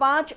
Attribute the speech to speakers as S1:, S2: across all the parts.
S1: 5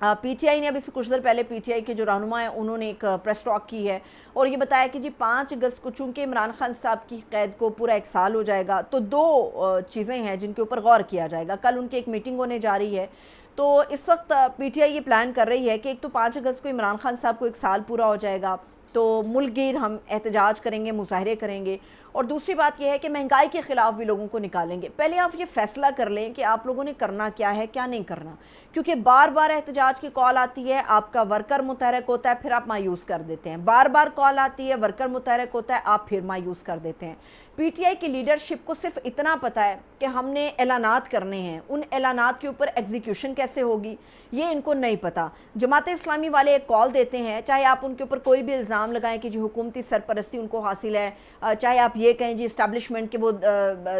S1: P T I نے ابھی سے کچھ دیر پہلے پی ٹی آئی کے جو رہنما ہیں انہوں نے ایک پریس ٹاک کی ہے اور یہ بتایا کہ جی 5 اگست کو چونکہ عمران خان صاحب کی قید کو پورا 1 سال ہو جائے گا تو 2 چیزیں ہیں جن کے اوپر غور کیا جائے گا. کل ان کی ایک میٹنگ ہونے جا رہی ہے تو اس وقت پی ٹی آئی یہ پلان کر رہی ہے کہ ایک تو 5 اگست کو عمران خان صاحب کو 1 سال پورا ہو جائے گا تو ملک گیر ہم احتجاج کریں گے, مظاہرے کریں گے, اور دوسری بات یہ ہے کہ مہنگائی کے خلاف بھی لوگوں کو نکالیں گے. پہلے آپ یہ فیصلہ کر لیں کہ آپ لوگوں نے کرنا کیا ہے کیا نہیں کرنا, کیونکہ بار بار احتجاج کی کال آتی ہے, آپ کا ورکر متحرک ہوتا ہے, پھر آپ مایوس کر دیتے ہیں. بار بار کال آتی ہے, ورکر متحرک ہوتا ہے, آپ پھر مایوس کر دیتے ہیں. پی ٹی آئی کی لیڈرشپ کو صرف اتنا پتہ ہے کہ ہم نے اعلانات کرنے ہیں, ان اعلانات کے اوپر ایگزیکیوشن کیسے ہوگی یہ ان کو نہیں پتہ. جماعت اسلامی والے ایک کال دیتے ہیں, چاہے آپ ان کے اوپر کوئی بھی الزام لگائیں کہ جی حکومتی سرپرستی ان کو حاصل ہے, چاہے آپ یہ کہیں جی اسٹیبلشمنٹ کے وہ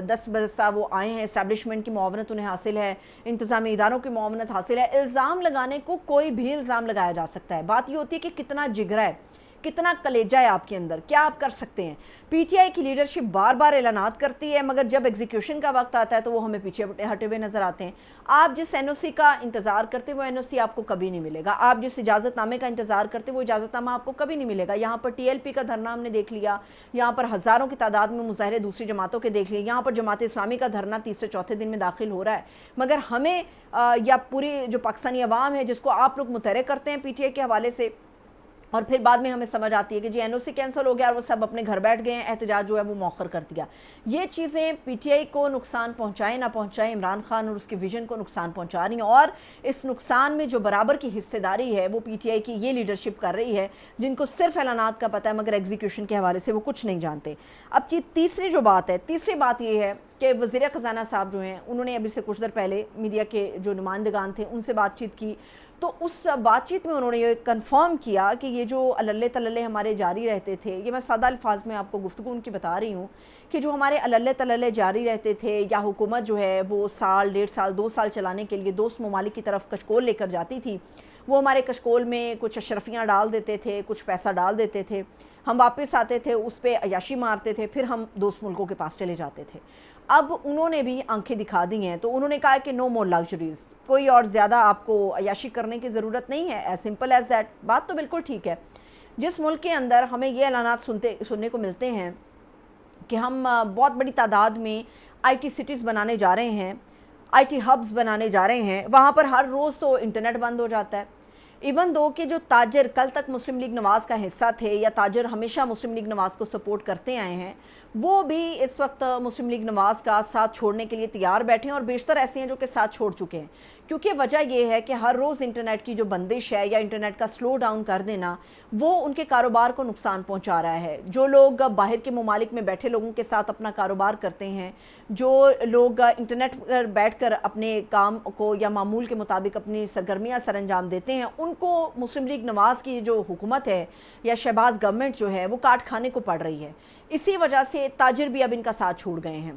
S1: 10 برسہ وہ آئے ہیں, اسٹیبلشمنٹ کی معاونت انہیں حاصل ہے, انتظامی اداروں کی معاونت حاصل ہے. الزام لگانے کو کوئی بھی الزام لگایا جا سکتا ہے, بات یہ ہوتی ہے کہ کتنا جگر ہے, کتنا کلیجہ ہے آپ کے اندر, کیا آپ کر سکتے ہیں. پی ٹی آئی کی لیڈرشپ بار بار اعلانات کرتی ہے مگر جب ایگزیکیوشن کا وقت آتا ہے تو وہ ہمیں پیچھے ہٹے ہوئے نظر آتے ہیں. آپ جس این او سی کا انتظار کرتے وہ این او سی آپ کو کبھی نہیں ملے گا, آپ جس اجازت نامے کا انتظار کرتے وہ اجازت نامہ آپ کو کبھی نہیں ملے گا. یہاں پر ٹی ایل پی کا دھرنا ہم نے دیکھ لیا, یہاں پر ہزاروں کی تعداد میں مظاہرے دوسری جماعتوں کے دیکھ لیے, یہاں پر جماعت اسلامی کا دھرنا تیسرے چوتھے دن میں داخل ہو رہا ہے, مگر ہمیں یا پوری جو پاکستانی عوام ہے جس کو آپ لوگ متحرک کرتے ہیں پی ٹی آئی کے حوالے سے, اور پھر بعد میں ہمیں سمجھ آتی ہے کہ جی این او سی کینسل ہو گیا اور وہ سب اپنے گھر بیٹھ گئے ہیں, احتجاج جو ہے وہ مؤخر کر دیا. یہ چیزیں پی ٹی آئی کو نقصان پہنچائیں نہ پہنچائیں, عمران خان اور اس کے ویژن کو نقصان پہنچا رہی ہیں, اور اس نقصان میں جو برابر کی حصے داری ہے وہ پی ٹی آئی کی یہ لیڈرشپ کر رہی ہے جن کو صرف اعلانات کا پتہ ہے مگر ایگزیکیوشن کے حوالے سے وہ کچھ نہیں جانتے. اب تیسری جو بات ہے, تیسری بات یہ ہے کہ وزیر خزانہ صاحب جو ہیں انہوں نے ابھی سے کچھ دیر پہلے میڈیا کے جو نمائندگان تھے ان سے بات چیت کی, تو اس بات چیت میں انہوں نے یہ کنفرم کیا کہ یہ جو عللے تللے ہمارے جاری رہتے تھے, یہ میں سادہ الفاظ میں آپ کو گفتگو ان کی بتا رہی ہوں کہ جو ہمارے عللے تللے جاری رہتے تھے یا حکومت جو ہے وہ سال 1.5 سال 2 سال چلانے کے لیے دوست ممالک کی طرف کشکول لے کر جاتی تھی, وہ ہمارے کشکول میں کچھ اشرفیاں ڈال دیتے تھے, کچھ پیسہ ڈال دیتے تھے, ہم واپس آتے تھے, اس پہ عیاشی مارتے تھے, پھر ہم دوست ملکوں کے پاس چلے جاتے تھے. اب انہوں نے بھی آنکھیں دکھا دی ہیں, تو انہوں نے کہا کہ نو مور لگژریز, کوئی اور زیادہ آپ کو عیاشی کرنے کی ضرورت نہیں ہے, ایز سمپل ایز دیٹ. بات تو بالکل ٹھیک ہے. جس ملک کے اندر ہمیں یہ اعلانات سننے کو ملتے ہیں کہ ہم بہت بڑی تعداد میں آئی ٹی سٹیز بنانے جا رہے ہیں, آئی ٹی ہبز بنانے جا رہے ہیں, وہاں پر ہر روز تو انٹرنیٹ بند ہو جاتا ہے. ایون دو کہ جو تاجر کل تک مسلم لیگ نواز کا حصہ تھے یا تاجر ہمیشہ مسلم لیگ نواز کو سپورٹ کرتے آئے ہیں, وہ بھی اس وقت مسلم لیگ نواز کا ساتھ چھوڑنے کے لیے تیار بیٹھے ہیں, اور بیشتر ایسے ہیں جو کہ ساتھ چھوڑ چکے ہیں. کیونکہ وجہ یہ ہے کہ ہر روز انٹرنیٹ کی جو بندش ہے یا انٹرنیٹ کا سلو ڈاؤن کر دینا وہ ان کے کاروبار کو نقصان پہنچا رہا ہے. جو لوگ باہر کے ممالک میں بیٹھے لوگوں کے ساتھ اپنا کاروبار کرتے ہیں, جو لوگ انٹرنیٹ پر بیٹھ کر اپنے کام کو یا معمول کے مطابق اپنی سرگرمیاں سر انجام دیتے ہیں, ان کو مسلم لیگ نواز کی جو حکومت ہے یا شہباز گورنمنٹ جو ہے وہ کاٹ کھانے کو پڑ رہی ہے. اسی وجہ سے تاجر بھی اب ان کا ساتھ چھوڑ گئے ہیں.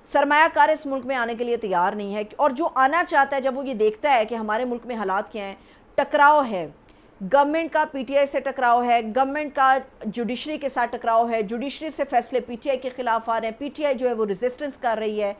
S1: سرمایہ کار اس ملک میں آنے کے لیے تیار نہیں ہے, اور جو آنا چاہتا ہے جب وہ یہ دیکھتا ہے کہ ہمارے ملک میں حالات کیا ہیں, ٹکراؤ ہے, گورنمنٹ کا پی ٹی آئی سے ٹکراؤ ہے, گورنمنٹ کا جوڈیشری کے ساتھ ٹکراؤ ہے, جوڈیشری سے فیصلے پی ٹی آئی کے خلاف آ رہے ہیں, پی ٹی آئی جو ہے وہ ریزسٹنس کر رہی ہے.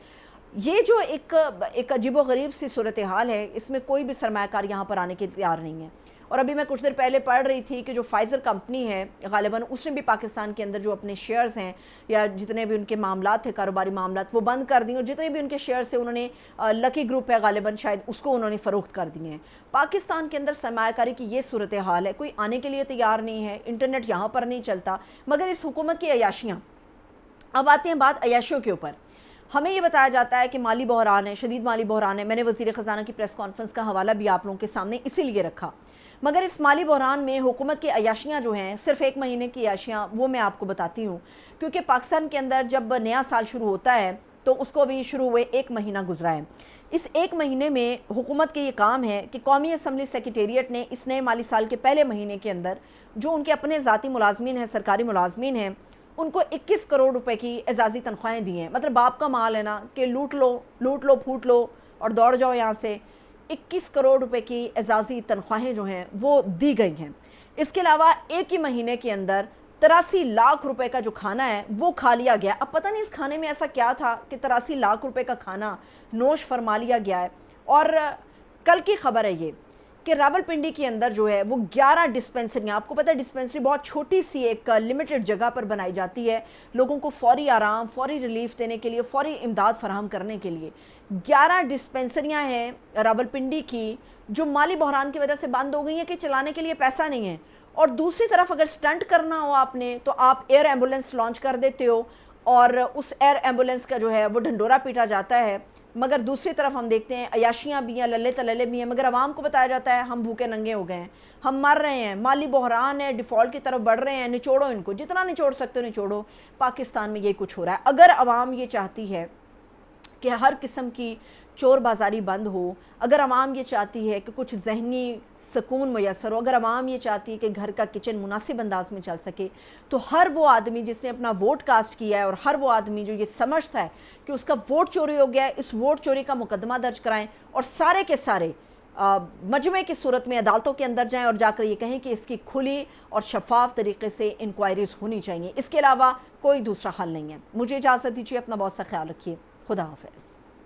S1: یہ جو ایک عجیب و غریب سی صورتحال ہے, اس میں کوئی بھی سرمایہ کار یہاں پر آنے کے تیار نہیں ہے. اور ابھی میں کچھ دیر پہلے پڑھ رہی تھی کہ جو فائزر کمپنی ہے غالباً اس نے بھی پاکستان کے اندر جو اپنے شیئرز ہیں یا جتنے بھی ان کے معاملات تھے, کاروباری معاملات, وہ بند کر دیں, اور جتنے بھی ان کے شیئرز تھے انہوں نے لکی گروپ ہے غالباً شاید اس کو انہوں نے فروخت کر دیے ہیں. پاکستان کے اندر سرمایہ کاری کی یہ صورتحال ہے, کوئی آنے کے لیے تیار نہیں ہے, انٹرنیٹ یہاں پر نہیں چلتا, مگر اس حکومت کی عیاشیاں. اب آتے ہیں بات عیاشیوں کے اوپر. ہمیں یہ بتایا جاتا ہے کہ مالی بحران ہے, شدید مالی بحران ہے. میں نے وزیر خزانہ کی پریس کانفرنس کا حوالہ بھی آپ لوگوں کے سامنے اسی لیے رکھا, مگر اس مالی بحران میں حکومت کی عیاشیاں جو ہیں, صرف 1 مہینے کی عیاشیاں, وہ میں آپ کو بتاتی ہوں. کیونکہ پاکستان کے اندر جب نیا سال شروع ہوتا ہے تو اس کو بھی شروع ہوئے 1 مہینہ گزرا ہے. اس 1 مہینے میں حکومت کے یہ کام ہے کہ قومی اسمبلی سیکریٹریٹ نے اس نئے مالی سال کے پہلے مہینے کے اندر جو ان کے اپنے ذاتی ملازمین ہیں, سرکاری ملازمین ہیں, ان کو 21 کروڑ روپے کی اعزازی تنخواہیں دی ہیں. مطلب باپ کا مال ہے نا کہ لوٹ لو پھوٹ لو اور دوڑ جاؤ یہاں سے. 21 کروڑ روپے کی اعزازی تنخواہیں جو ہیں وہ دی گئی ہیں. اس کے علاوہ ایک ہی مہینے کے اندر 83 لاکھ روپے کا جو کھانا ہے وہ کھا لیا گیا. اب پتہ نہیں اس کھانے میں ایسا کیا تھا کہ 83 لاکھ روپے کا کھانا نوش فرما لیا گیا ہے. اور کل کی خبر ہے یہ کہ راولپنڈی کے اندر جو ہے وہ 11 ڈسپینسریاں، آپ کو پتہ ہے ڈسپینسری بہت چھوٹی سی ایک لمیٹڈ جگہ پر بنائی جاتی ہے لوگوں کو فوری آرام، فوری ریلیف دینے کے لیے، فوری امداد فراہم کرنے کے لیے. 11 ڈسپینسریاں ہیں راولپنڈی کی جو مالی بحران کی وجہ سے بند ہو گئی ہیں کہ چلانے کے لیے پیسہ نہیں ہے. اور دوسری طرف اگر سٹنٹ کرنا ہو آپ نے تو آپ ایئر ایمبولنس لانچ کر دیتے ہو اور اس ایئر ایمبولنس کا جو ہے وہ ڈھنڈورا پیٹا جاتا ہے. مگر دوسری طرف ہم دیکھتے ہیں عیاشیاں بھی ہیں، للے تللے بھی ہیں، مگر عوام کو بتایا جاتا ہے ہم بھوکے ننگے ہو گئے ہیں، ہم مر رہے ہیں، مالی بحران ہے، ڈیفالٹ کی طرف بڑھ رہے ہیں، نچوڑو ان کو، جتنا نچوڑ سکتے ہو نچوڑو. پاکستان میں یہ کچھ ہو رہا ہے. اگر عوام یہ چاہتی ہے کہ ہر قسم کی چور بازاری بند ہو، اگر عوام یہ چاہتی ہے کہ کچھ ذہنی سکون میسر ہو، اگر عوام یہ چاہتی ہے کہ گھر کا کچن مناسب انداز میں چل سکے، تو ہر وہ آدمی جس نے اپنا ووٹ کاسٹ کیا ہے اور ہر وہ آدمی جو یہ سمجھتا ہے کہ اس کا ووٹ چوری ہو گیا ہے، اس ووٹ چوری کا مقدمہ درج کرائیں اور سارے کے سارے مجمع کی صورت میں عدالتوں کے اندر جائیں اور جا کر یہ کہیں کہ اس کی کھلی اور شفاف طریقے سے انکوائریز ہونی چاہیے. اس کے علاوہ کوئی دوسرا حل نہیں ہے. مجھے اجازت دیجیے، اپنا بہت سا خیال رکھیے. خدا حافظ.